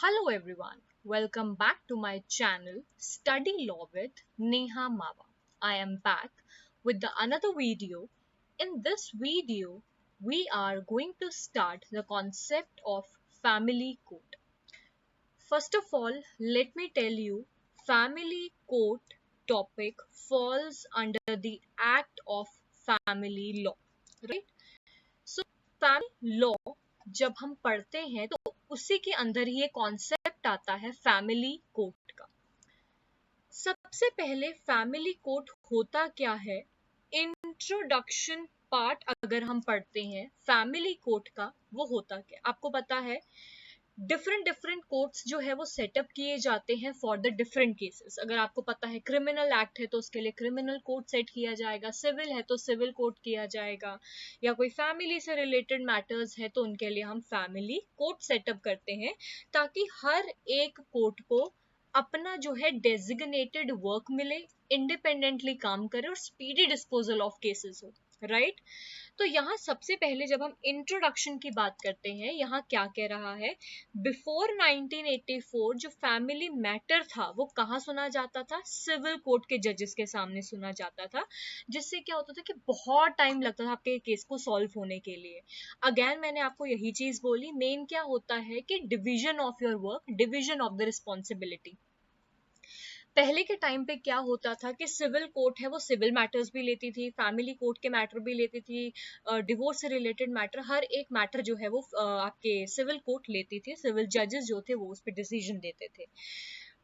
Hello everyone, welcome back to my channel Study Law with Neha Mawa. I am back with another video. In this video, we are going to start the concept of family court. First of all, let me tell you, family court topic falls under the Act of Family Law, right? So family law जब हम पढ़ते हैं तो उसी के अंदर ही एक concept आता है फैमिली कोर्ट का। सबसे पहले फैमिली कोर्ट होता क्या है, इंट्रोडक्शन पार्ट अगर हम पढ़ते हैं फैमिली कोर्ट का, वो होता क्या आपको पता है। डिफरेंट डिफरेंट कोर्ट्स जो है वो सेटअप किए जाते हैं फॉर द डिफरेंट केसेस। अगर आपको पता है क्रिमिनल एक्ट है तो उसके लिए क्रिमिनल कोर्ट सेट किया जाएगा, सिविल है तो सिविल कोर्ट किया जाएगा, या कोई फैमिली से रिलेटेड मैटर्स है तो उनके लिए हम फैमिली कोर्ट सेटअप करते हैं, ताकि हर एक कोर्ट को अपना जो है डेजिग्नेटेड वर्क मिले, इंडिपेंडेंटली काम करे और स्पीडी डिस्पोजल ऑफ केसेस हो, राइट। तो यहाँ सबसे पहले जब हम इंट्रोडक्शन की बात करते हैं, यहाँ क्या कह रहा है, बिफोर 1984 जो फैमिली मैटर था वो कहाँ सुना जाता था, सिविल कोर्ट के जजेस के सामने सुना जाता था, जिससे क्या होता था कि बहुत टाइम लगता था आपके केस को सॉल्व होने के लिए। अगेन मैंने आपको यही चीज बोली, मेन क्या होता है कि division of your work, division of the responsibility. पहले के टाइम पे क्या होता था कि सिविल कोर्ट है वो सिविल मैटर्स भी लेती थी, फैमिली कोर्ट के मैटर भी लेती थी, डिवोर्स से रिलेटेड मैटर, हर एक मैटर जो है वो आपके सिविल कोर्ट लेती थी, सिविल जजेस जो थे वो उस पर डिसीजन देते थे।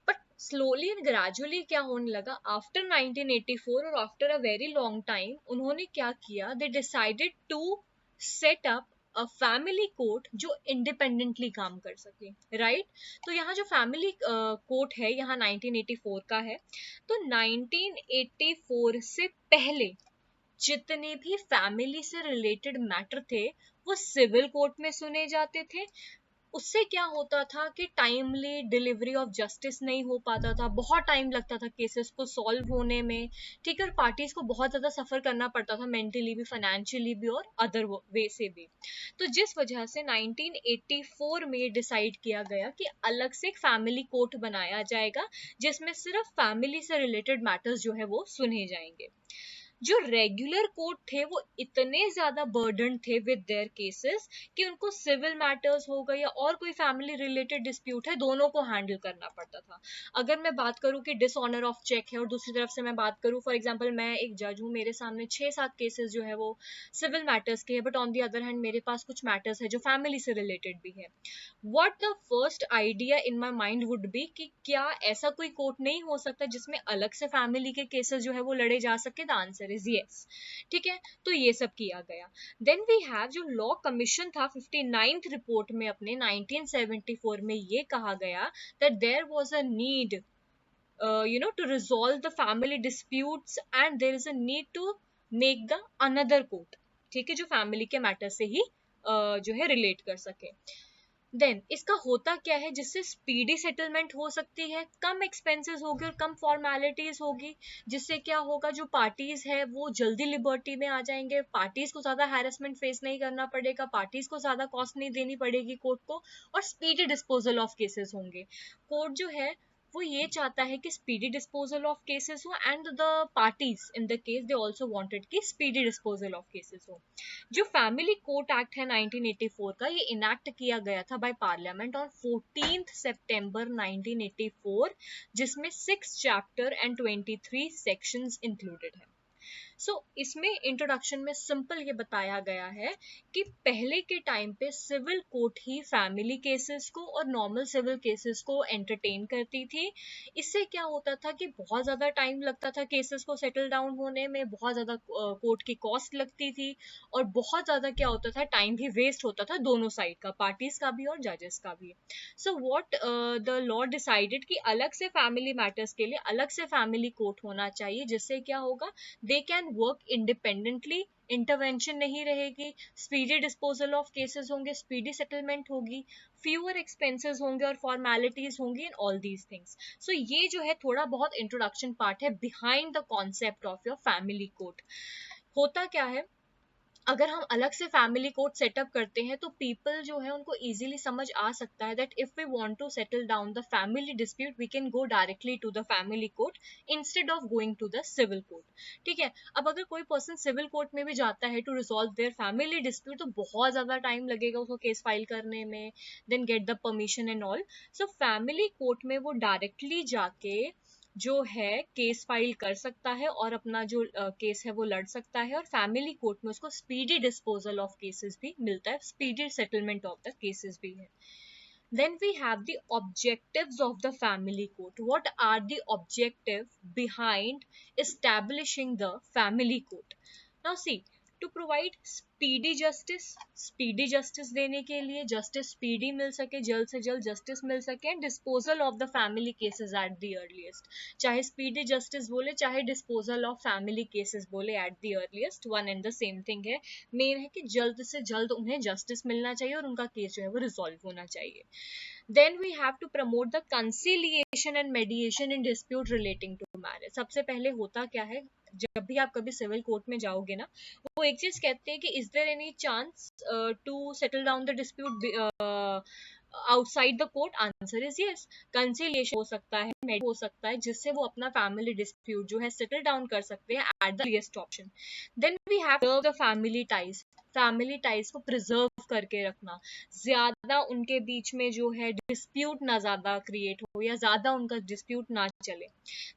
बट स्लोली एंड ग्रेजुअली क्या होने लगा, आफ्टर 1984 और after a very long time उन्होंने क्या किया, they decided to set up a family court जो इंडिपेंडेंटली काम कर सके, राइट। तो यहाँ जो फैमिली कोर्ट है यहाँ 1984 का है। तो 1984 से पहले जितने भी फैमिली से रिलेटेड मैटर थे वो सिविल कोर्ट में सुने जाते थे। उससे क्या होता था कि टाइमली डिलीवरी ऑफ जस्टिस नहीं हो पाता था, बहुत टाइम लगता था केसेस को सॉल्व होने में, ठीक है, और पार्टीज को बहुत ज्यादा सफर करना पड़ता था, मेंटली भी, फाइनेंशियली भी और अदर वे से भी। तो जिस वजह से 1984 में डिसाइड किया गया कि अलग से एक फैमिली कोर्ट बनाया जाएगा, जिसमें सिर्फ फैमिली से रिलेटेड मैटर्स जो है वो सुने जाएंगे। जो रेगुलर कोर्ट थे वो इतने ज्यादा बर्डन थे विद देयर केसेस कि उनको सिविल मैटर्स हो गए या और कोई फैमिली रिलेटेड डिस्प्यूट है, दोनों को हैंडल करना पड़ता था। अगर मैं बात करूं कि डिसऑनर ऑफ चेक है और दूसरी तरफ से मैं बात करूं, फॉर एग्जांपल मैं एक जज हूं, मेरे सामने 6-7 केसेस जो है वो सिविल मैटर्स के हैं, but on the other hand मेरे पास कुछ मैटर्स है जो फैमिली से रिलेटेड भी है। What the first idea in my mind would be कि क्या ऐसा कोई कोर्ट नहीं हो सकता जिसमें अलग से फैमिली के केसेस जो है वो लड़े जा सके। द आंसर इज यस, ठीक है। तो ये सब किया गया। देन वी हैव जो लॉ कमीशन था 59th रिपोर्ट में अपने 1974 में ये कहा गया that there was a need to resolve the family disputes and there is a need to make the another court, ठीक है, जो फैमिली के मैटर से ही जो है रिलेट कर सके। देन इसका होता क्या है, जिससे स्पीडी सेटलमेंट हो सकती है, कम एक्सपेंसेस होगी और कम फॉर्मेलिटीज होगी, जिससे क्या होगा, जो पार्टीज है वो जल्दी लिबर्टी में आ जाएंगे, पार्टीज को ज्यादा हैरेसमेंट फेस नहीं करना पड़ेगा, पार्टीज को ज्यादा कॉस्ट नहीं देनी पड़ेगी कोर्ट को, और स्पीडी डिस्पोजल ऑफ केसेस होंगे। कोर्ट जो है वो ये चाहता है कि स्पीडी डिस्पोजल ऑफ केसेस हो, and the parties in the case they also wanted कि स्पीडी डिस्पोजल ऑफ केसेस हो। जो फैमिली कोर्ट एक्ट है 1984 का, ये इनैक्ट किया गया था बाय पार्लियामेंट ऑन 14th सितंबर 1984, जिसमें 6 चैप्टर एंड 23 सेक्शंस इंक्लूडेड है। इसमें इंट्रोडक्शन में सिंपल ये बताया गया है कि पहले के टाइम पे सिविल कोर्ट ही फैमिली केसेस को और नॉर्मल सिविल केसेस को एंटरटेन करती थी। इससे क्या होता था कि बहुत ज्यादा टाइम लगता था केसेस को सेटल डाउन होने में, बहुत ज्यादा कोर्ट की कॉस्ट लगती थी, और बहुत ज्यादा क्या होता था, टाइम भी वेस्ट होता था दोनों साइड का, पार्टीज का भी और जजेस का भी। So what the law decided कि अलग से फैमिली मैटर्स के लिए अलग से फैमिली कोर्ट होना चाहिए, जिससे क्या होगा, they can work independently, intervention नहीं रहेगी, स्पीडी डिस्पोजल ऑफ केसेस होंगे, स्पीडी सेटलमेंट होगी, फ्यूअर एक्सपेंसेस होंगे और फॉर्मेलिटीज होंगी इन ऑल दीज थिंग्स। सो ये जो है थोड़ा बहुत इंट्रोडक्शन पार्ट है behind the concept of your family court. होता क्या है, अगर हम अलग से फैमिली कोर्ट सेटअप करते हैं तो पीपल जो है उनको इजीली समझ आ सकता है that if we want to settle down the family dispute we can go directly to the family court instead of going to the civil court. ठीक है, अब अगर कोई पर्सन सिविल कोर्ट में भी जाता है to resolve their family dispute तो बहुत ज्यादा टाइम लगेगा उसको केस फाइल करने में, then get the permission and all. So family court में वो डायरेक्टली जाके जो है केस फाइल कर सकता है और अपना जो केस है वो लड़ सकता है, और फैमिली कोर्ट में उसको स्पीडी डिस्पोजल ऑफ केसेस भी मिलता है, speedy settlement of the cases भी है। Then we have the objectives of the family court. What are the objective behind establishing the family court? Now see, to provide speedy justice देने के लिए justice speedy मिल सके, जल्द से जल्द justice मिल सके, and disposal of the family cases at the earliest. चाहे speedy justice बोले चाहे disposal of family cases बोले, at the earliest one and the same thing है। मेन है कि जल्द से जल्द उन्हें justice मिलना चाहिए और उनका केस जो है वो resolve होना चाहिए। Then we have to promote the conciliation and mediation in dispute relating to marriage. सबसे पहले होता क्या है, जब भी आप कभी सिविल कोर्ट में जाओगे ना, वो एक चीज कहते हैं कि is there any chance to settle down the dispute outside the court? Answer is yes. Conciliation हो सकता है, हो सकता है, जिससे वो अपना फैमिली डिस्प्यूट जो है सेटल डाउन कर सकते हैं at the earliest option. Then we have the family ties, family ties को प्रिजर्व करके रखना, ज्यादा उनके बीच में जो है डिस्प्यूट ना ज्यादा क्रिएट हो या ज्यादा उनका डिस्प्यूट ना चले।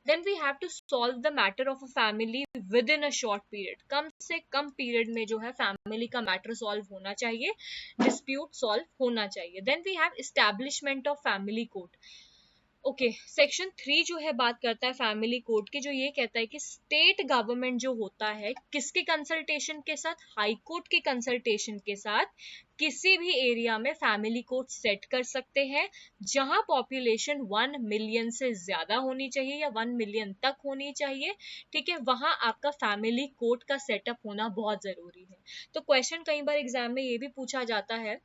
Then we have to solve the matter of a family within a short period, कम से कम पीरियड में जो है फैमिली का मैटर सॉल्व होना चाहिए, डिस्प्यूट सॉल्व होना चाहिए। Then we have establishment of family court. Okay, section 3 जो है बात करता है फैमिली कोर्ट की, जो ये कहता है कि स्टेट गवर्नमेंट जो होता है किसके कंसल्टेशन के साथ? हाई कोर्ट के कंसल्टेशन के साथ किसी भी एरिया में फैमिली कोर्ट सेट कर सकते हैं जहां पॉपुलेशन 1 मिलियन से ज्यादा होनी चाहिए या 1 मिलियन तक होनी चाहिए। ठीक है, वहां आपका फैमिली कोर्ट का सेटअप होना बहुत जरूरी है। तो क्वेश्चन कई बार एग्जाम में ये भी पूछा जाता है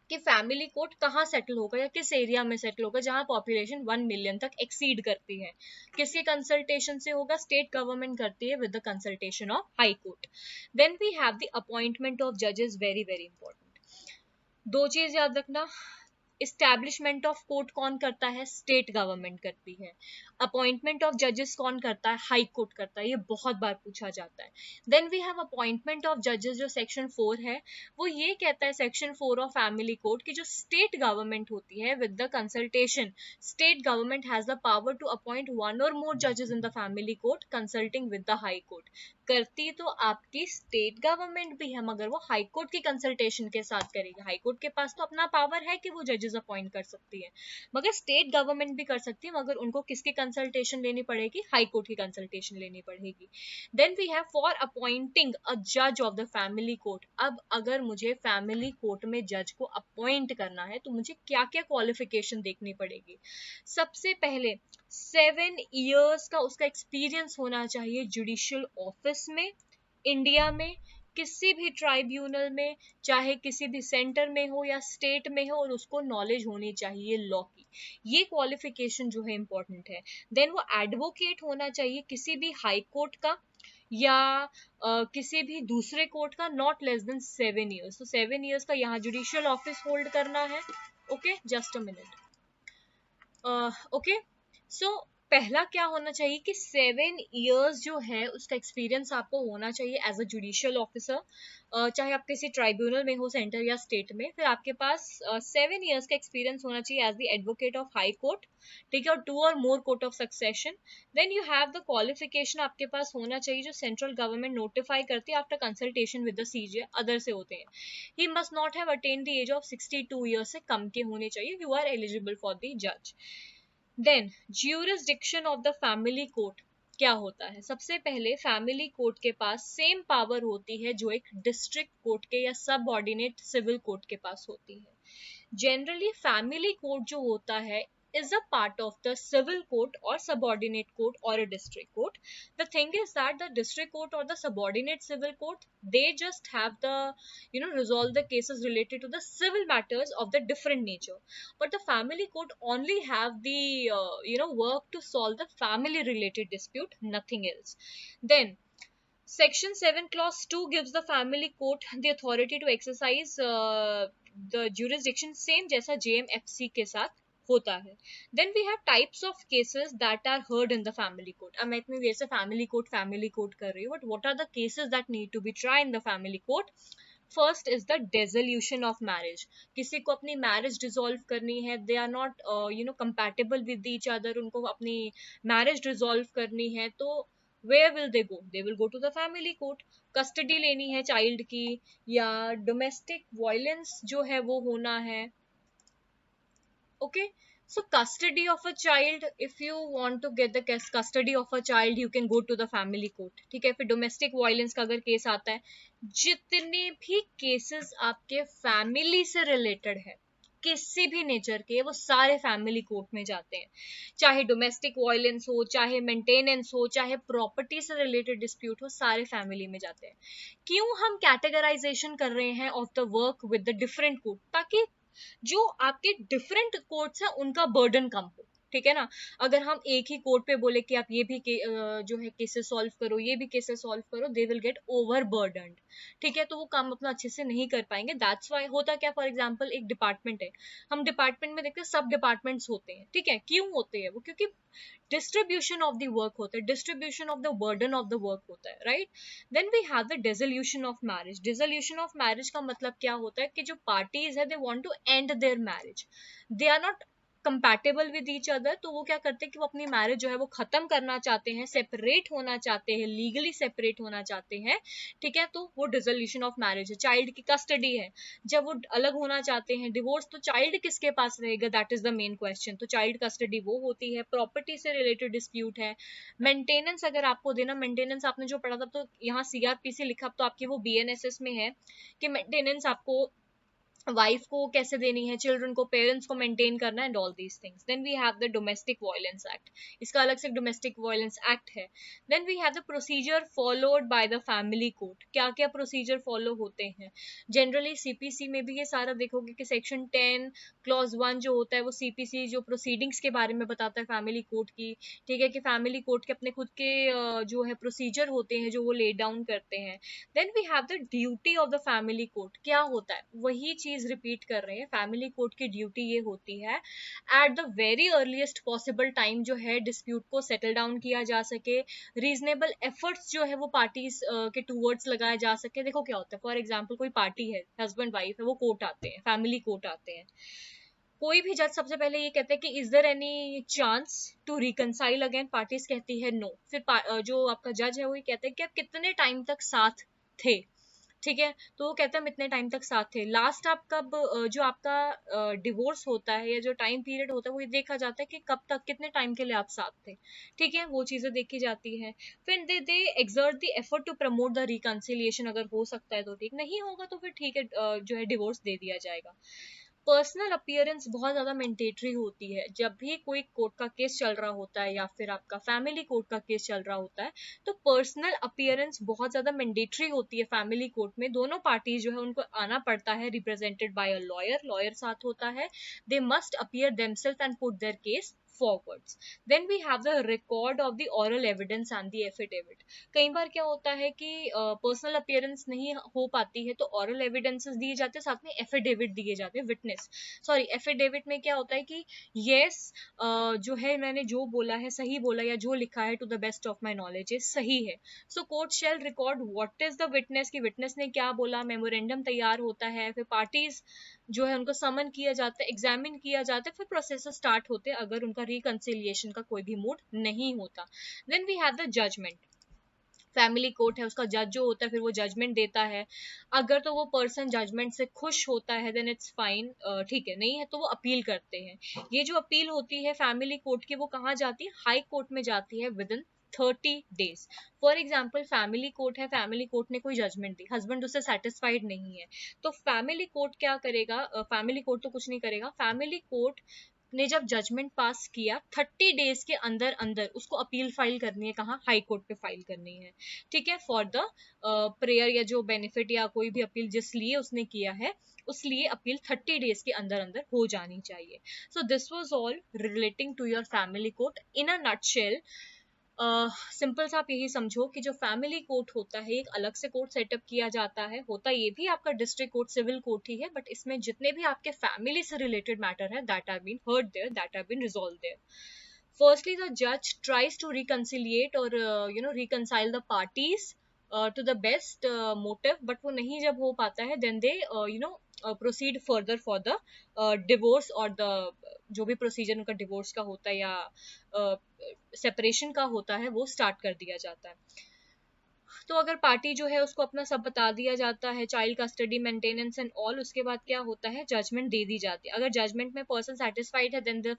कि फैमिली कोर्ट कहाँ सेटल होगा या किस एरिया में सेटल होगा जहां पॉपुलेशन 1 मिलियन तक एक्सीड करती है, किसके कंसल्टेशन से होगा? स्टेट गवर्नमेंट करती है with the consultation of high court. Then we have the appointment of जजेस, वेरी वेरी इंपॉर्टेंट। दो चीज याद रखना, इस्टेब्लिशमेंट ऑफ कोर्ट कौन करता है? स्टेट गवर्नमेंट करती है। अपॉइंटमेंट ऑफ जजेस कौन करता है? हाई कोर्ट करता है, ये बहुत बार पूछा जाता है। Then we have appointment of जजेस, जो सेक्शन 4 है वो ये कहता है, सेक्शन 4 ऑफ फैमिली कोर्ट की जो स्टेट गवर्नमेंट होती है with the consultation, state government has the power to appoint one और मोर जजेस in the family court consulting with the high court. करती तो आपकी स्टेट गवर्नमेंट भी है मगर वो हाई कोर्ट की कंसल्टेशन के साथ करेगी। हाई कोर्ट के पास तो अपना पावर है कि वो जजेस अपॉइंट कर सकती है, मगर स्टेट गवर्नमेंट भी कर सकती है, मगर उनको किसकी कंसल्टेशन लेनी पड़ेगी? हाई कोर्ट की कंसल्टेशन लेनी पड़ेगी। Then we have for appointing a जज ऑफ द फैमिली कोर्ट। अब अगर मुझे फैमिली कोर्ट में जज को अपॉइंट करना है तो मुझे क्या क्या क्वालिफिकेशन देखनी पड़ेगी? सबसे पहले 7 years का उसका एक्सपीरियंस होना चाहिए जुडिशियल ऑफिस में, इंडिया में, किसी भी ट्राइब्यूनल में, चाहे किसी भी सेंटर में हो या स्टेट में हो, और उसको नॉलेज होनी चाहिए लॉ की। ये क्वालिफिकेशन जो है इंपॉर्टेंट है। देन वो एडवोकेट होना चाहिए किसी भी हाई कोर्ट का या किसी भी दूसरे कोर्ट का, नॉट लेस देन 7 years। तो 7 years का यहाँ जुडिशियल ऑफिस होल्ड करना है। Okay, just a minute. Okay, so पहला क्या होना चाहिए कि 7 years जो है उसका एक्सपीरियंस आपको होना चाहिए एज अ जुडिशियल ऑफिसर, चाहे आप किसी ट्राइब्यूनल में हो, सेंटर या स्टेट में। फिर आपके पास 7 years का एक्सपीरियंस होना चाहिए as the advocate of high court, ठीक है, और 2 और more court of succession. Then you have the qualification आपके पास होना चाहिए जो सेंट्रल गवर्नमेंट नोटिफाई करती है after consultation with the CJ, other से होते हैं। He must not have attend the age of 62 years से कम के होने चाहिए, you are eligible for the जज। Then jurisdiction of the family court क्या होता है? सबसे पहले फैमिली कोर्ट के पास सेम पावर होती है जो एक डिस्ट्रिक्ट कोर्ट के या सब ऑर्डिनेट सिविल कोर्ट के पास होती है। जनरली फैमिली कोर्ट जो होता है is a part of the civil court or subordinate court or a district court. The thing is that the district court or the subordinate civil court, they just have the, resolve the cases related to the civil matters of the different nature, but the family court only have the work to solve the family related dispute, nothing else. Then Section 7 clause 2 gives the family court the authority to exercise the jurisdiction same जैसा JMFC के साथ होता है. Then we have types of cases that are heard in the family court. अब मैं इतनी देर से family court कर रही हूँ, but what are the cases that need to be tried in the family court? First is the dissolution of marriage. किसी को अपनी marriage dissolve करनी है, they are not compatible with each other, उनको अपनी marriage dissolve करनी है, तो where will they go? They will go to the family court. Custody लेनी है child की, या domestic violence जो है वो होना है. Okay, so custody of a child, if you want to get the custody of a child, you can go to the family court. ठीक है, फिर domestic violence का अगर केस आता है, जितने भी केसेस आपके फैमिली से रिलेटेड है, किसी भी नेचर के, वो सारे फैमिली कोर्ट में जाते हैं. चाहे डोमेस्टिक वायलेंस हो, चाहे मेंटेनेंस हो, चाहे प्रॉपर्टी से रिलेटेड डिस्प्यूट हो, सारे फैमिली में जाते हैं. क्यों हम कैटेगराइजेशन कर रहे हैं of the work with the different court? ताकि जो आपके डिफरेंट कोर्ट्स हैं उनका बर्डन कम हो. ठीक है ना. अगर हम एक ही कोर्ट पे बोले कि आप ये भी जो है केसेस सॉल्व करो, ये भी केसेस सॉल्व करो, they will get over burdened. ठीक है, तो वो काम अपना अच्छे से नहीं कर पाएंगे. दैट्स वाई होता क्या, फॉर एग्जांपल एक डिपार्टमेंट है, हम डिपार्टमेंट में देखते हैं सब डिपार्टमेंट्स होते हैं. ठीक है, क्यों होते हैं वो? क्योंकि डिस्ट्रीब्यूशन ऑफ द वर्क होता है, distribution of the burden of the work होता है, right. Then we have the dissolution of marriage. Dissolution of marriage का मतलब क्या होता है कि जो पार्टीज है, they want to end their marriage, they are not compatible with each other, तो वो क्या करते हैं कि वो अपनी मैरिज जो है वो खत्म करना चाहते हैं, सेपरेट होना चाहते हैं, लीगली सेपरेट होना चाहते हैं. ठीक है, तो वो डिसोल्यूशन ऑफ मैरिज है. चाइल्ड की कस्टडी है, जब वो अलग होना चाहते हैं, डिवोर्स, तो चाइल्ड किसके पास रहेगा? That is the main question. तो चाइल्ड कस्टडी वो होती है. प्रॉपर्टी से रिलेटेड डिस्प्यूट है. मेंटेनेंस अगर आपको देना, मेंटेनेंस आपने जो पढ़ा था, तो यहाँ सीआरपीसी लिखा, तो आपकी वो बीएनएसएस में है कि मेंटेनेंस आपको वाइफ को कैसे देनी है, चिल्ड्रन को, पेरेंट्स को मेंटेन करना, and all these things. Then we have the domestic violence act. इसका अलग से डोमेस्टिक वायलेंस एक्ट है. Then we have the procedure followed by the family court. क्या क्या प्रोसीजर फॉलो होते हैं जनरली सीपीसी में भी? ये सारा देखोगे कि सेक्शन 10 क्लॉज 1 जो होता है वो सीपीसी जो प्रोसीडिंग्स के बारे में बताता है फैमिली कोर्ट की. ठीक है, कि फैमिली कोर्ट के अपने खुद के जो है प्रोसीजर होते हैं जो वो ले डाउन करते हैं. Then we have the duty of the family court. क्या होता है? वही चीज रिपीट कर रहे हैं. फैमिली कोर्ट की ड्यूटी ये होती है, at the very earliest possible time जो है डिस्प्यूट को सेटल डाउन किया जा सके, रीजनेबल एफर्ट्स जो है वो पार्टीज के टूवर्ड्स लगाए जा सके. देखो क्या होता है, फॉर एग्जाम्पल कोई पार्टी है, हस्बैंड वाइफ है, वो कोर्ट आते हैं, फैमिली कोर्ट आते हैं. कोई भी जज सबसे पहले ये कहते हैं कि is there any chance to reconcile again? Parties कहती है नो. फिर जो आपका जज है वो ये कहते हैं कि आप कितने टाइम तक साथ थे. ठीक है, तो वो कहते हैं हम इतने टाइम तक साथ थे. लास्ट आप कब जो आपका डिवोर्स होता है या जो टाइम पीरियड होता है वो ये देखा जाता है कि कब तक, कितने टाइम के लिए आप साथ थे. ठीक है, वो चीजें देखी जाती है. फिर they exert the effort to promote the reconciliation. अगर हो सकता है तो ठीक, नहीं होगा तो फिर ठीक है, जो है डिवोर्स दे दिया जाएगा. पर्सनल अपीयरेंस बहुत ज्यादा मैंडेटरी होती है. जब भी कोई कोर्ट का केस चल रहा होता है या फिर आपका फैमिली कोर्ट का केस चल रहा होता है, तो पर्सनल अपीयरेंस बहुत ज्यादा मैंडेटरी होती है. फैमिली कोर्ट में दोनों पार्टीज जो है उनको आना पड़ता है, represented by a lawyer. Lawyer साथ होता है. They must appear themselves and put their case forwards. Then we have the record of the oral evidence and the affidavit. कई बार क्या होता है कि पर्सनल अपीयरेंस नहीं हो पाती है, तो ऑरल एविडेंसेस दिए जाते हैं, साथ में एफिडेविट दिए जाते हैं, विटनेस. सॉरी, एफिडेविट में क्या होता है कि यस जो है मैंने जो बोला है सही बोला, या जो लिखा है to the best of my knowledge is सही है. So court shall record what is the witness, की विटनेस ने क्या बोला. मेमोरेंडम तैयार होता है, फिर पार्टीज जो है उनको समन किया जाता है, एग्जामिन किया जाता है, फिर प्रोसेस स्टार्ट होते हैं अगर उनका रिकंसिलिएशन का कोई भी मूड नहीं होता. Then we have the judgment. Family court है, उसका जज जो होता है फिर वो जजमेंट देता है. अगर तो वो पर्सन जजमेंट से खुश होता है देन इट्स फाइन, ठीक है. नहीं है तो वो अपील करते हैं. ये जो अपील होती है फैमिली कोर्ट की, वो कहाँ जाती है? हाई कोर्ट में जाती है with in 30 days. For example family court है, फैमिली कोर्ट ने कोई जजमेंट दी, हस्बैंड उससे सेटिस्फाइड नहीं है, तो फैमिली कोर्ट क्या करेगा? फैमिली कोर्ट तो कुछ नहीं करेगा. फैमिली कोर्ट ने जब जजमेंट पास किया, 30 डेज के अंदर अंदर उसको अपील फाइल करनी है. कहाँ? हाई कोर्ट पे फाइल करनी है. ठीक है, फॉर द प्रेयर या जो बेनिफिट या कोई भी अपील जिस लिए उसने किया है, उस लिए अपील 30 डेज के अंदर अंदर हो जानी चाहिए. So this was all relating to your family court in a nutshell. Simple सा आप यही समझो कि जो फैमिली कोर्ट होता है एक अलग से कोर्ट सेटअप किया जाता है, होता ये भी आपका डिस्ट्रिक्ट कोर्ट सिविल कोर्ट ही है, बट इसमें जितने भी आपके फैमिली से रिलेटेड मैटर है that have been heard there, that have been resolve there. Firstly, the judge tries to reconciliate or reconcile the parties to the best motive, but वो नहीं जब हो पाता है then they proceed further for the divorce or the जो भी procedure उनका divorce का होता है या सेपरेशन का होता है वो स्टार्ट कर दिया जाता है. तो अगर पार्टी जो है उसको अपना सब बता दिया जाता है, child custody, maintenance and all, उसके बाद क्या होता है, जजमेंट दे दी जाती है. अगर जजमेंट में पर्सन सेटिस्फाइड है then the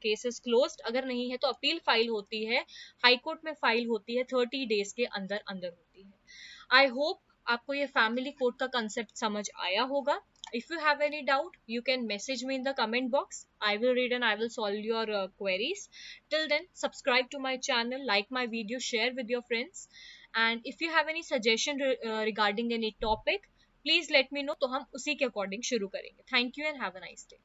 case is closed, अगर नहीं है तो अपील फाइल होती है, हाई कोर्ट में फाइल होती है, 30 days के अंदर अंदर होती है. आई होप आपको ये फैमिली कोर्ट का कंसेप्ट समझ आया होगा. If you have any doubt, you can message me in the comment box. I will read and I will solve your queries. Till then, subscribe to my channel, like my video, share with your friends. And if you have any suggestion regarding any topic, please let me know. तो हम उसी के according शुरू करेंगे. Thank you and have a nice day.